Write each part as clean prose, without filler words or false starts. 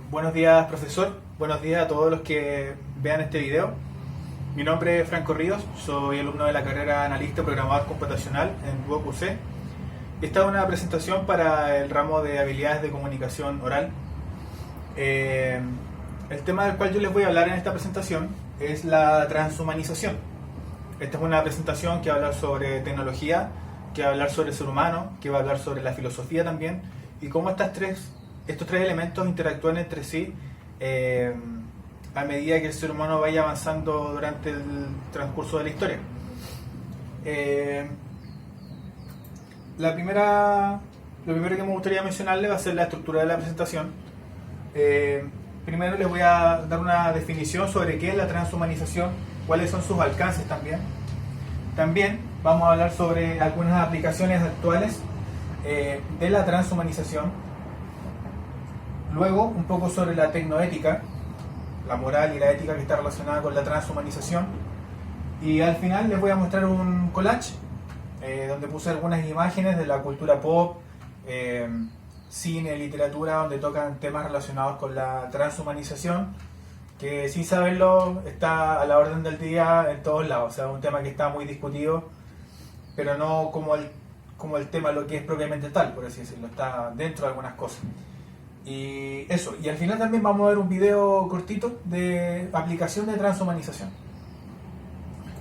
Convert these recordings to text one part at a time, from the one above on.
Buenos días, profesor. Buenos días a todos los que vean este video. Mi nombre es Franco Ríos, soy alumno de la carrera Analista Programador Computacional en Duoc UC. Esta es una presentación para el ramo de Habilidades de Comunicación Oral. El tema del cual yo les voy a hablar en esta presentación es la transhumanización. Esta es una presentación que va a hablar sobre tecnología, que va a hablar sobre el ser humano, que va a hablar sobre la filosofía también, y cómo estos tres elementos interactúan entre sí a medida que el ser humano vaya avanzando durante el transcurso de la historia. Lo primero que me gustaría mencionarles va a ser la estructura de la presentación. Primero les voy a dar una definición sobre qué es la transhumanización, cuáles son sus alcances también. También vamos a hablar sobre algunas aplicaciones actuales de la transhumanización. Luego, un poco sobre la tecnoética, la moral y la ética que está relacionada con la transhumanización. Y al final les voy a mostrar un collage donde puse algunas imágenes de la cultura pop, cine, literatura, donde tocan temas relacionados con la transhumanización, que sin saberlo está a la orden del día en todos lados. O sea, un tema que está muy discutido, pero no como el tema, lo que es propiamente tal, por así decirlo, está dentro de algunas cosas. Y eso, y al final también vamos a ver un video cortito de aplicación de transhumanización.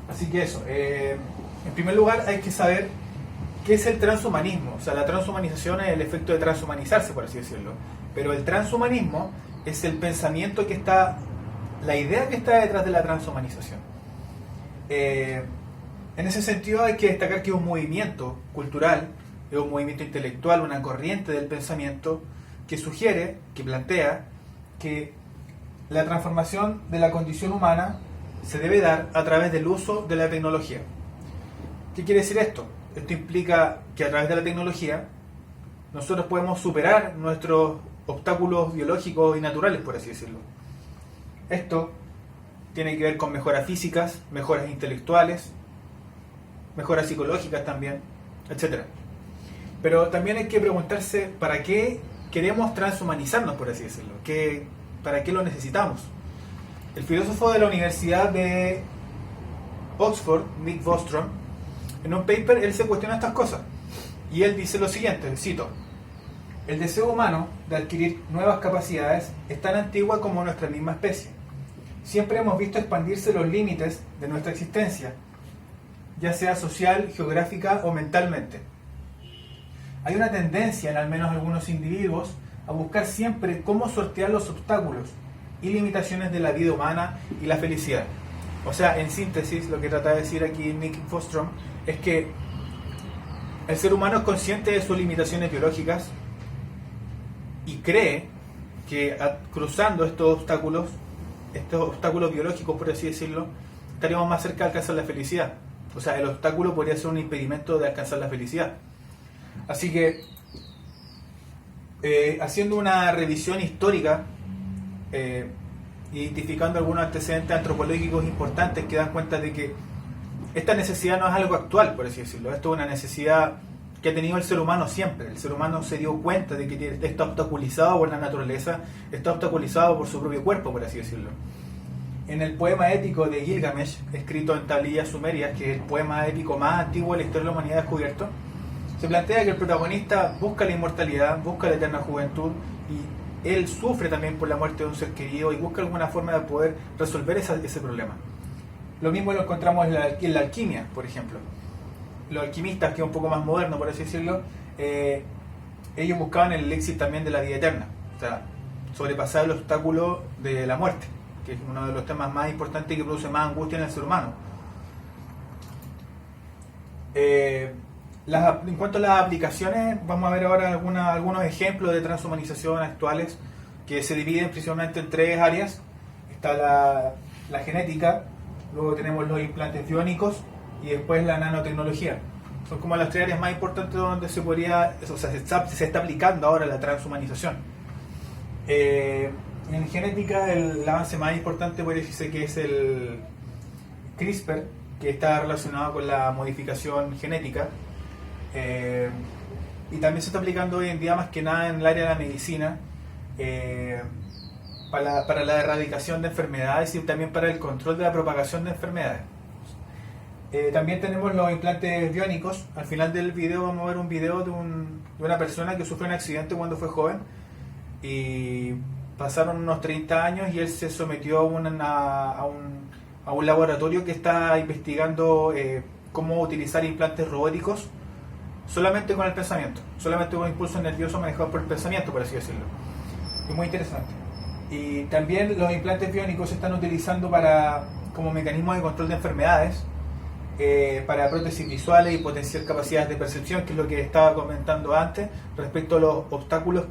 Así que eso, en primer lugar hay que saber qué es el transhumanismo. O sea, la transhumanización es el efecto de transhumanizarse, por así decirlo. Pero el transhumanismo es el pensamiento que está, la idea que está detrás de la transhumanización. En ese sentido hay que destacar que es un movimiento cultural, es un movimiento intelectual, una corriente del pensamiento que sugiere, que plantea que la transformación de la condición humana se debe dar a través del uso de la tecnología. ¿Qué quiere decir esto? Esto implica que a través de la tecnología nosotros podemos superar nuestros obstáculos biológicos y naturales, por así decirlo. Esto tiene que ver con mejoras físicas, mejoras intelectuales, mejoras psicológicas también, etc. Pero también hay que preguntarse ¿para qué queremos transhumanizarnos, por así decirlo? ¿Para qué lo necesitamos? El filósofo de la Universidad de Oxford, Nick Bostrom, en un paper él se cuestiona estas cosas y él dice lo siguiente, cito: el deseo humano de adquirir nuevas capacidades es tan antigua como nuestra misma especie. Siempre hemos visto expandirse los límites de nuestra existencia, ya sea social, geográfica o mentalmente. Hay una tendencia en al menos algunos individuos a buscar siempre cómo sortear los obstáculos y limitaciones de la vida humana y la felicidad. O sea, en síntesis, lo que trata de decir aquí Nick Bostrom es que el ser humano es consciente de sus limitaciones biológicas y cree que cruzando estos obstáculos biológicos, por así decirlo, estaríamos más cerca de alcanzar la felicidad. O sea, el obstáculo podría ser un impedimento de alcanzar la felicidad. Así que, haciendo una revisión histórica, identificando algunos antecedentes antropológicos importantes que dan cuenta de que esta necesidad no es algo actual, por así decirlo. Esto es una necesidad que ha tenido el ser humano siempre. El ser humano se dio cuenta de que está obstaculizado por la naturaleza, está obstaculizado por su propio cuerpo, por así decirlo. En el poema épico de Gilgamesh, escrito en tablillas sumerias, que es el poema épico más antiguo de la historia de la humanidad descubierto, se plantea que el protagonista busca la inmortalidad, busca la eterna juventud, y él sufre también por la muerte de un ser querido y busca alguna forma de poder resolver ese problema. Lo mismo lo encontramos en la alquimia, por ejemplo. Los alquimistas, que es un poco más moderno, por así decirlo, ellos buscaban el elixir también de la vida eterna, o sea, sobrepasar el obstáculo de la muerte, que es uno de los temas más importantes que produce más angustia en el ser humano. En cuanto a las aplicaciones, vamos a ver ahora algunos ejemplos de transhumanización actuales que se dividen principalmente en tres áreas. Está la genética, luego tenemos los implantes biónicos y después la nanotecnología. Son como las tres áreas más importantes donde se está aplicando ahora la transhumanización. En genética, el avance más importante puede decirse que es el CRISPR, que está relacionado con la modificación genética. Y también se está aplicando hoy en día más que nada en el área de la medicina, para la erradicación de enfermedades y también para el control de la propagación de enfermedades. También tenemos los implantes biónicos. Al final del video vamos a ver un video de una persona que sufrió un accidente cuando fue joven y pasaron unos 30 años y él se sometió a un laboratorio que está investigando cómo utilizar implantes robóticos solamente con el pensamiento, solamente con impulsos nerviosos manejados por el pensamiento, por así decirlo. Es muy interesante. Y también los implantes biónicos se están utilizando como mecanismo de control de enfermedades, para prótesis visuales y potenciar capacidades de percepción, que es lo que estaba comentando antes respecto a los obstáculos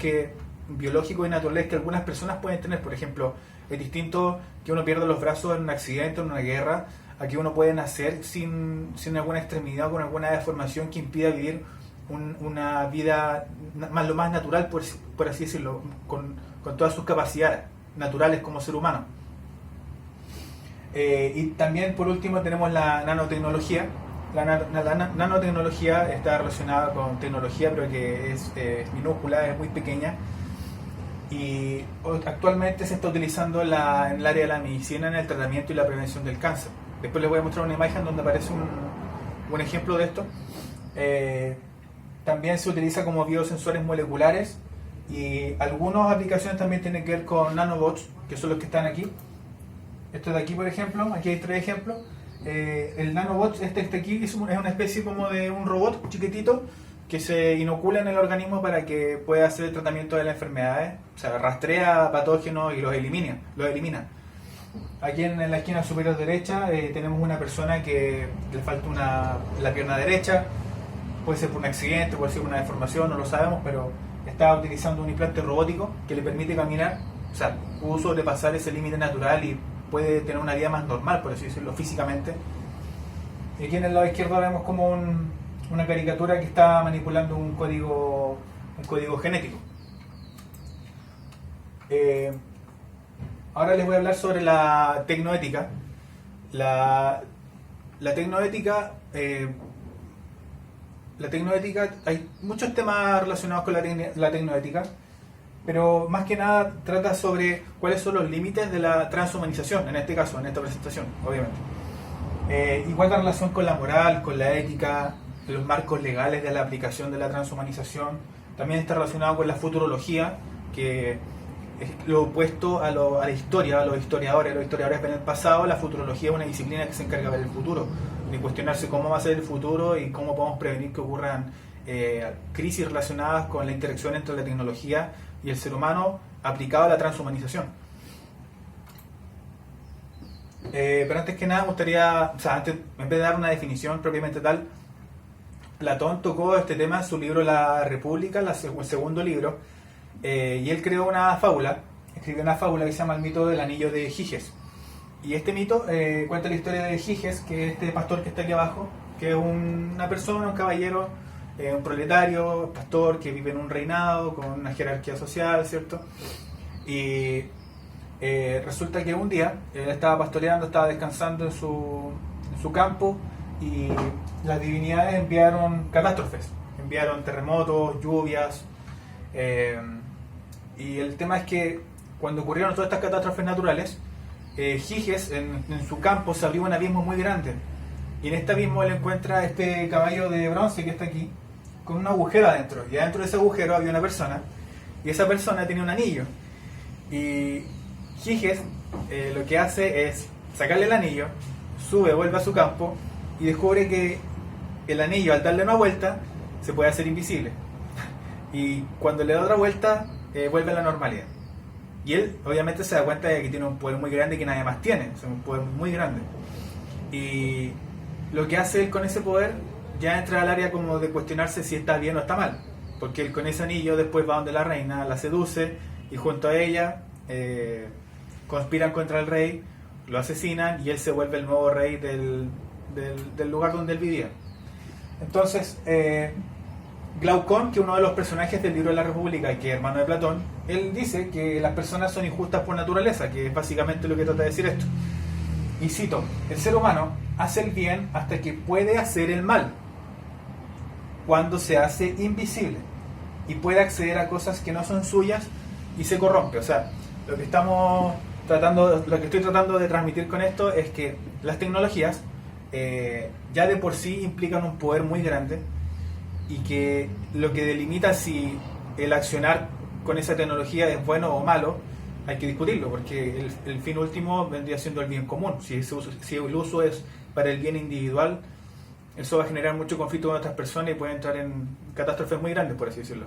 biológicos y naturales que algunas personas pueden tener. Por ejemplo, es distinto que uno pierda los brazos en un accidente, en una guerra, a que uno puede nacer sin alguna extremidad o con alguna deformación que impida vivir una vida lo más natural, por así decirlo, con todas sus capacidades naturales como ser humano. Y también, por último, tenemos la nanotecnología. La nanotecnología está relacionada con tecnología, pero que es minúscula, es muy pequeña. Y actualmente se está utilizando en el área de la medicina, en el tratamiento y la prevención del cáncer. Después les voy a mostrar una imagen donde aparece un ejemplo de esto. También se utiliza como biosensores moleculares y algunas aplicaciones también tienen que ver con nanobots, que son los que están aquí. Esto de aquí, por ejemplo, aquí hay 3 ejemplos. El nanobot, este aquí, es una especie como de un robot chiquitito que se inocula en el organismo para que pueda hacer el tratamiento de las enfermedades. O sea, rastrea patógenos y los elimina. Aquí en la esquina superior derecha tenemos una persona que le falta la pierna derecha. Puede ser por un accidente, puede ser por una deformación, no lo sabemos, pero está utilizando un implante robótico que le permite caminar. O sea, pudo sobrepasar ese límite natural y puede tener una vida más normal, por así decirlo, físicamente. Y aquí en el lado izquierdo vemos como una caricatura que está manipulando un código genético. Ahora les voy a hablar sobre la tecnoética. La tecnoética, hay muchos temas relacionados con la tecnoética, pero más que nada trata sobre cuáles son los límites de la transhumanización, en este caso, en esta presentación, obviamente. Igual la relación con la moral, con la ética, los marcos legales de la aplicación de la transhumanización. También está relacionado con la futurología, que es lo opuesto a la historia, a los historiadores. Los historiadores ven el pasado, la futurología es una disciplina que se encarga de ver el futuro, de cuestionarse cómo va a ser el futuro y cómo podemos prevenir que ocurran crisis relacionadas con la interacción entre la tecnología y el ser humano aplicado a la transhumanización. Pero antes que nada me gustaría, en vez de dar una definición propiamente tal, Platón tocó este tema en su libro La República, el segundo libro, y él creó escribió una fábula que se llama el mito del anillo de Giges. Y este mito cuenta la historia de Giges, que es este pastor que está aquí abajo, que es una persona, un caballero, un proletario, pastor que vive en un reinado con una jerarquía social, ¿cierto? Y resulta que un día él estaba pastoreando, estaba descansando en su campo y las divinidades enviaron catástrofes, enviaron terremotos, lluvias, y el tema es que cuando ocurrieron todas estas catástrofes naturales, Giges en su campo se abrió un abismo muy grande y en este abismo él encuentra este caballo de bronce que está aquí con un agujero adentro, y adentro de ese agujero había una persona y esa persona tenía un anillo y Giges lo que hace es sacarle el anillo, vuelve a su campo y descubre que el anillo, al darle una vuelta, se puede hacer invisible y cuando le da otra vuelta vuelve a la normalidad. Y él obviamente se da cuenta de que tiene un poder muy grande que nadie más tiene, es un poder muy grande. Y lo que hace él con ese poder ya entra al área como de cuestionarse si está bien o está mal, porque él con ese anillo después va donde la reina, la seduce y junto a ella conspiran contra el rey, lo asesinan y él se vuelve el nuevo rey del lugar donde él vivía. Entonces Glaucón, que es uno de los personajes del libro de la República y que es hermano de Platón, él dice que las personas son injustas por naturaleza, que es básicamente lo que trata de decir esto. Y cito: el ser humano hace el bien hasta que puede hacer el mal, cuando se hace invisible y puede acceder a cosas que no son suyas y se corrompe. O sea, lo que estoy tratando de transmitir con esto es que las tecnologías ya de por sí implican un poder muy grande, y que lo que delimita si el accionar con esa tecnología es bueno o malo hay que discutirlo, porque el fin último vendría siendo el bien común. Si el uso es para el bien individual, eso va a generar mucho conflicto con otras personas y puede entrar en catástrofes muy grandes, por así decirlo.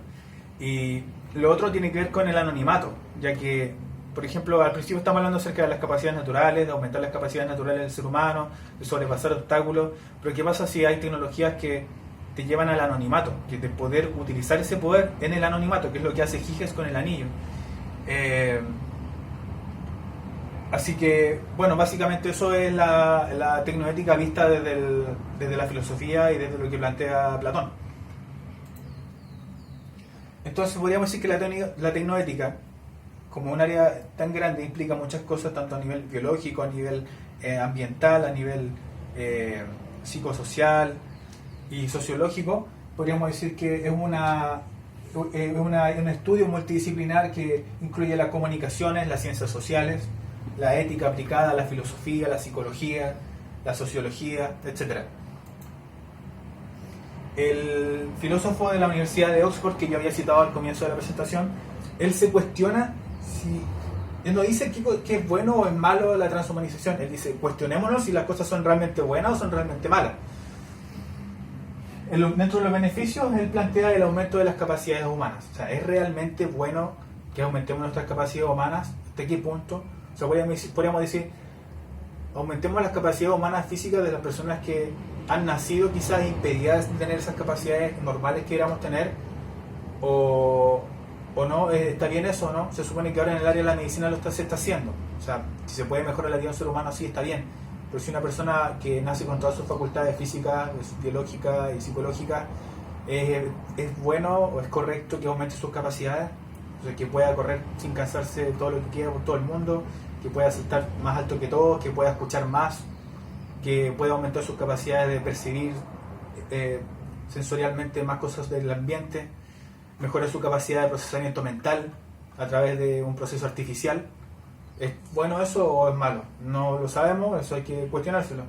Y lo otro tiene que ver con el anonimato, ya que, por ejemplo, al principio estamos hablando acerca de las capacidades naturales, de aumentar las capacidades naturales del ser humano, de sobrepasar obstáculos, pero ¿qué pasa si hay tecnologías que te llevan al anonimato, que de poder utilizar ese poder en el anonimato, que es lo que hace Giges con el anillo? Así que, bueno, básicamente eso es la tecnoética vista desde la filosofía y desde lo que plantea Platón. Entonces podríamos decir que la tecnoética, como un área tan grande, implica muchas cosas, tanto a nivel biológico, a nivel ambiental, a nivel psicosocial y sociológico. Podríamos decir que es un estudio multidisciplinar que incluye las comunicaciones, las ciencias sociales, la ética aplicada, la filosofía, la psicología, la sociología, etc. El filósofo de la Universidad de Oxford, que yo había citado al comienzo de la presentación, él se cuestiona si... Él no dice que es bueno o es malo la transhumanización. Él dice, cuestionémonos si las cosas son realmente buenas o son realmente malas. Dentro de los beneficios, él plantea el aumento de las capacidades humanas. O sea, ¿es realmente bueno que aumentemos nuestras capacidades humanas? ¿Hasta qué punto? O sea, podríamos decir, aumentemos las capacidades humanas físicas de las personas que han nacido quizás impedidas de tener esas capacidades normales que queríamos tener, o no. ¿Está bien eso o no? Se supone que ahora en el área de la medicina se está haciendo. O sea, si se puede mejorar la vida de un ser humano, sí, está bien. Pero si una persona que nace con todas sus facultades físicas, biológicas y psicológicas, ¿es bueno o es correcto que aumente sus capacidades? O sea, que pueda correr sin cansarse todo lo que quiera por todo el mundo, que pueda saltar más alto que todos, que pueda escuchar más, que pueda aumentar sus capacidades de percibir sensorialmente más cosas del ambiente, mejorar su capacidad de procesamiento mental a través de un proceso artificial. ¿Es bueno eso o es malo? No lo sabemos, eso hay que cuestionárselo.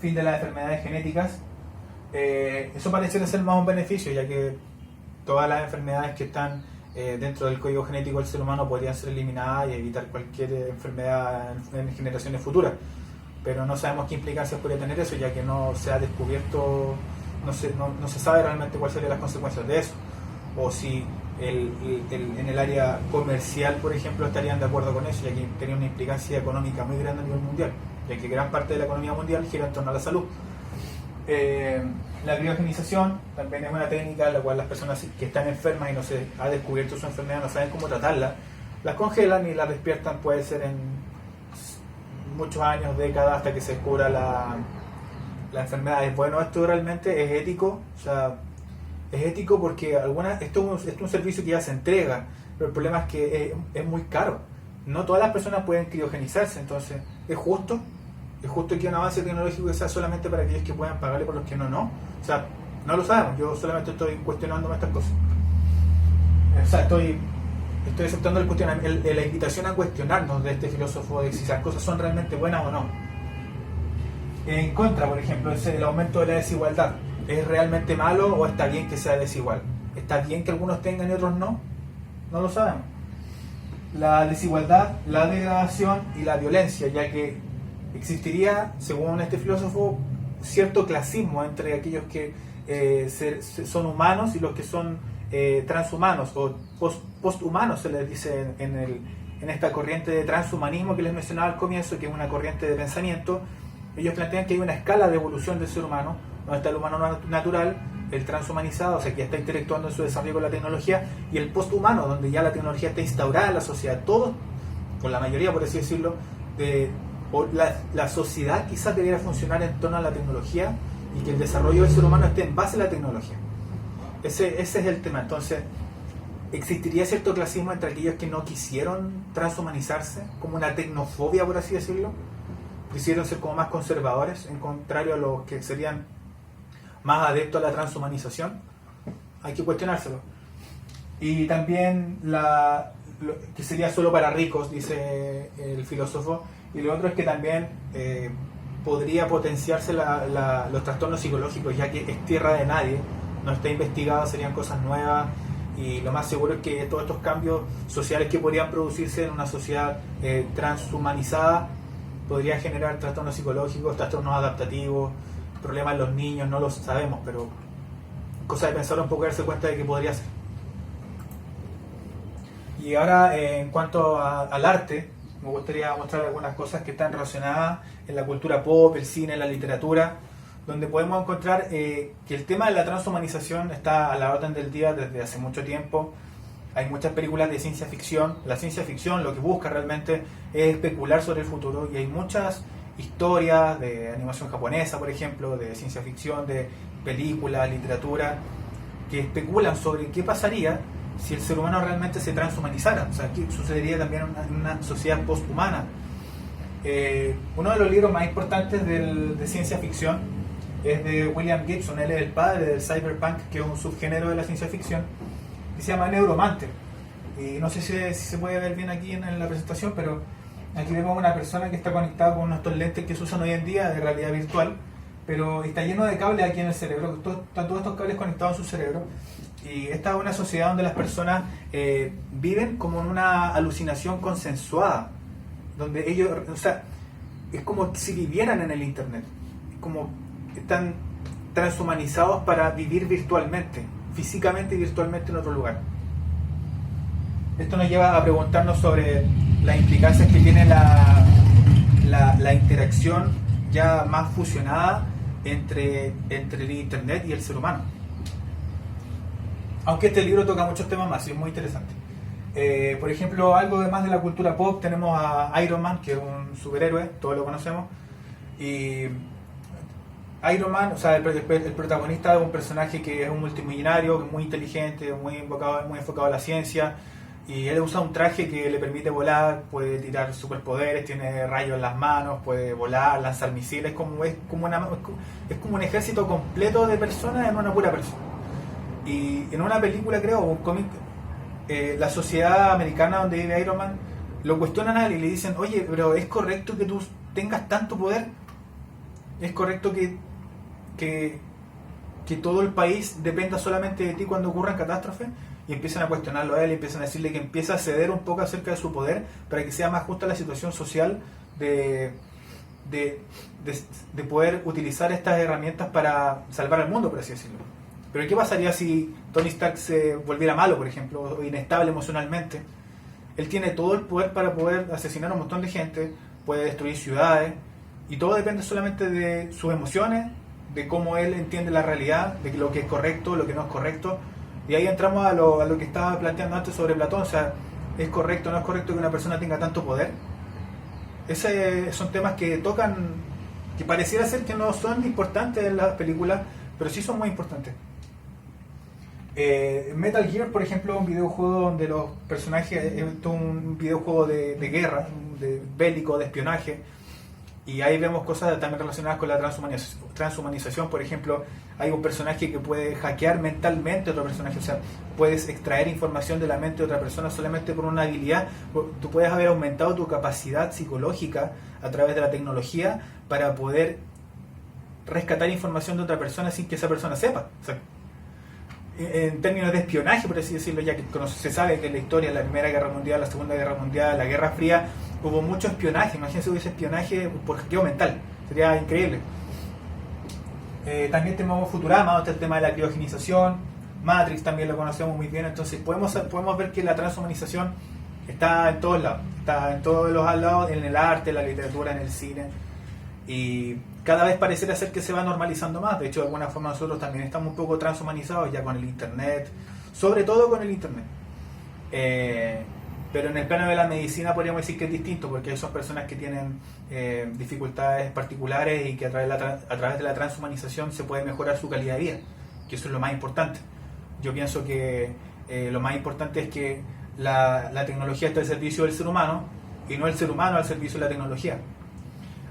Fin de las enfermedades genéticas. Eso parece ser más un beneficio, ya que todas las enfermedades que están dentro del código genético del ser humano podrían ser eliminadas y evitar cualquier enfermedad en generaciones futuras. Pero no sabemos qué implicancias podría tener eso, ya que no se ha descubierto, no se sabe realmente cuáles serían las consecuencias de eso. O si en el área comercial, por ejemplo, estarían de acuerdo con eso, ya que tenía una implicancia económica muy grande a nivel mundial, ya que gran parte de la economía mundial gira en torno a la salud. La criogenización también es una técnica en la cual las personas que están enfermas y no se ha descubierto su enfermedad, no saben cómo tratarla, las congelan y las despiertan, puede ser en muchos años, décadas, hasta que se descubra la enfermedad. Bueno, esto realmente es ético. O sea, es ético porque esto es un servicio que ya se entrega, pero el problema es que es muy caro. No todas las personas pueden criogenizarse, entonces es justo que un avance tecnológico sea solamente para aquellos que puedan pagarle, por los que no. O sea, no lo sabemos, yo solamente estoy cuestionándome estas cosas. O sea, estoy aceptando la invitación a cuestionarnos de este filósofo, de si esas cosas son realmente buenas o no. En contra, por ejemplo, es el aumento de la desigualdad. ¿Es realmente malo o está bien que sea desigual? ¿Está bien que algunos tengan y otros no? No lo sabemos. La desigualdad, la degradación y la violencia, ya que existiría, según este filósofo, cierto clasismo entre aquellos que son humanos y los que son transhumanos o posthumanos, se les dice en esta corriente de transhumanismo que les mencionaba al comienzo, que es una corriente de pensamiento. Ellos plantean que hay una escala de evolución del ser humano, donde está el humano natural, el transhumanizado, o sea, que ya está interactuando en su desarrollo con la tecnología, y el posthumano, donde ya la tecnología está instaurada en la sociedad. Todos, con la mayoría, por así decirlo, la sociedad quizás debiera funcionar en torno a la tecnología y que el desarrollo del ser humano esté en base a la tecnología. Ese es el tema. Entonces, ¿existiría cierto clasismo entre aquellos que no quisieron transhumanizarse, como una tecnofobia, por así decirlo? Quisieron ser como más conservadores, en contrario a los que serían más adeptos a la transhumanización. Hay que cuestionárselo. Y también que sería solo para ricos, dice el filósofo. Y lo otro es que también podría potenciarse los trastornos psicológicos, ya que es tierra de nadie, no está investigado, serían cosas nuevas. Y lo más seguro es que todos estos cambios sociales que podrían producirse en una sociedad transhumanizada podrían generar trastornos psicológicos, trastornos adaptativos, problemas en los niños, no lo sabemos, pero cosa de pensar un poco y darse cuenta de que podría ser. Y ahora, en cuanto al arte, me gustaría mostrar algunas cosas que están relacionadas en la cultura pop, el cine, la literatura, donde podemos encontrar que el tema de la transhumanización está a la orden del día desde hace mucho tiempo. Hay muchas películas de ciencia ficción. La ciencia ficción lo que busca realmente es especular sobre el futuro, y hay muchas historias de animación japonesa, por ejemplo, de ciencia ficción, de películas, literatura, que especulan sobre qué pasaría si el ser humano realmente se transhumanizara, o sea, qué sucedería también en una sociedad posthumana. Uno de los libros más importantes de ciencia ficción es de William Gibson. Él es el padre del cyberpunk, que es un subgénero de la ciencia ficción, que se llama Neuromancer. Y no sé si se puede ver bien aquí en la presentación, pero aquí vemos una persona que está conectada con uno de estos lentes que se usan hoy en día de realidad virtual, pero está lleno de cables aquí en el cerebro, están todos estos cables conectados en su cerebro. Y esta es una sociedad donde las personas viven como en una alucinación consensuada, donde ellos, o sea, es como si vivieran en el internet, es como están transhumanizados para vivir virtualmente, físicamente y virtualmente en otro lugar. Esto nos lleva a preguntarnos sobre las implicancias que tiene la interacción ya más fusionada entre el internet y el ser humano. Aunque este libro toca muchos temas más y es muy interesante. Por ejemplo, algo más de la cultura pop, tenemos a Iron Man, que es un superhéroe, todos lo conocemos. Y Iron Man, o sea, el protagonista es un personaje que es un multimillonario, que es muy inteligente, muy enfocado a la ciencia. Y él usa un traje que le permite volar, puede tirar superpoderes, tiene rayos en las manos, puede volar, lanzar misiles, es como un ejército completo de personas en una pura persona. Y en una película, creo, o un cómic, la sociedad americana donde vive Iron Man lo cuestionan a él y le dicen: oye, pero ¿es correcto que tú tengas tanto poder? ¿Es correcto que todo el país dependa solamente de ti cuando ocurran catástrofes? Y empiezan a cuestionarlo a él, y empiezan a decirle que empieza a ceder un poco acerca de su poder para que sea más justa la situación social de poder utilizar estas herramientas para salvar al mundo, por así decirlo. Pero ¿qué pasaría si Tony Stark se volviera malo, por ejemplo, o inestable emocionalmente? Él tiene todo el poder para poder asesinar a un montón de gente, puede destruir ciudades, y todo depende solamente de sus emociones, de cómo él entiende la realidad, de lo que es correcto, lo que no es correcto. Y ahí entramos a lo que estaba planteando antes sobre Platón. O sea, ¿es correcto o no es correcto que una persona tenga tanto poder? Son temas que tocan, que pareciera ser que no son importantes en las películas, pero sí son muy importantes. Metal Gear, por ejemplo, es un videojuego donde los personajes, es un videojuego de guerra, de bélico, de espionaje, y ahí vemos cosas también relacionadas con la transhumanización. Por ejemplo, hay un personaje que puede hackear mentalmente a otro personaje, o sea, puedes extraer información de la mente de otra persona solamente por una habilidad. Tú puedes haber aumentado tu capacidad psicológica a través de la tecnología para poder rescatar información de otra persona sin que esa persona sepa. O sea, en términos de espionaje, por así decirlo, ya que se sabe que en la historia de la Primera Guerra Mundial, la Segunda Guerra Mundial, la Guerra Fría, hubo mucho espionaje. Imagínense si hubiese espionaje por hackeo mental, sería increíble. También tenemos Futurama, el tema de la criogenización. Matrix también lo conocemos muy bien. Entonces podemos ver que la transhumanización está en todos lados, está en todos los lados, en el arte, en la literatura, en el cine, y cada vez pareciera ser que se va normalizando más. De hecho, de alguna forma nosotros también estamos un poco transhumanizados ya con el internet, sobre todo con el internet. Pero en el plano de la medicina podríamos decir que es distinto, porque son personas que tienen dificultades particulares y que a través de la transhumanización se puede mejorar su calidad de vida, que eso es lo más importante. Yo pienso que lo más importante es que la tecnología está al servicio del ser humano y no el ser humano al servicio de la tecnología.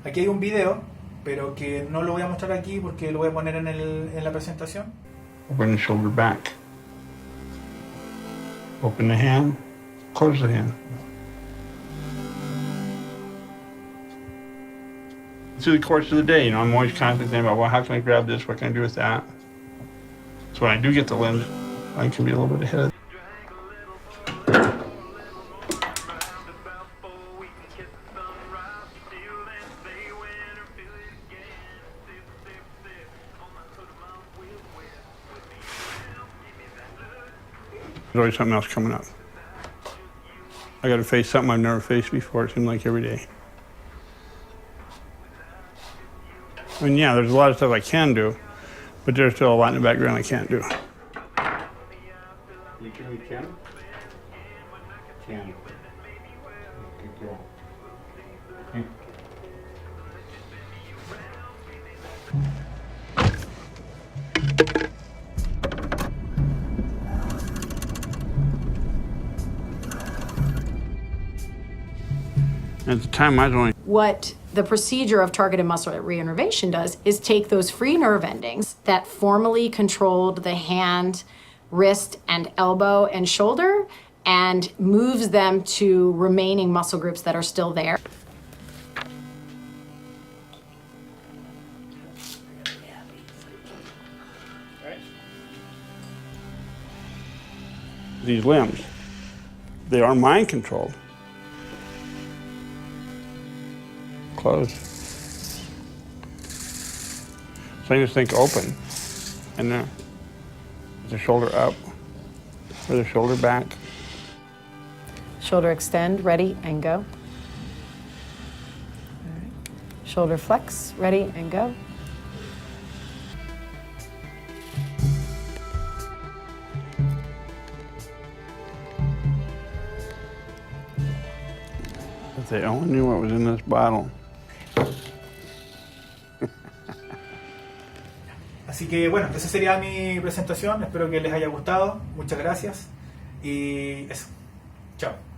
Aquí hay un video, pero que no lo voy a mostrar aquí porque lo voy a poner en la presentación. When shoulder back. Open the hand, close the hand. Through the course of the day, I'm always constantly thinking about, well, how can I grab this? What can I do with that? So when I do get the limbs, I can be a little bit ahead. There's always something else coming up. I got to face something I've never faced before, it seems like every day. I mean, yeah, there's a lot of stuff I can do, but there's still a lot in the background I can't do. You can? Can. Good girl. Okay. At the time, I was only... What the procedure of targeted muscle reinnervation does is take those free nerve endings that formerly controlled the hand, wrist, and elbow and shoulder and moves them to remaining muscle groups that are still there. These limbs, they are mind controlled. Closed. So I just think open, and then the shoulder up, or the shoulder back. Shoulder extend, ready, and go. All right. Shoulder flex, ready, and go. If they only knew what was in this bottle. Así que bueno, esa sería mi presentación. Espero que les haya gustado. Muchas gracias. Y eso. Chao.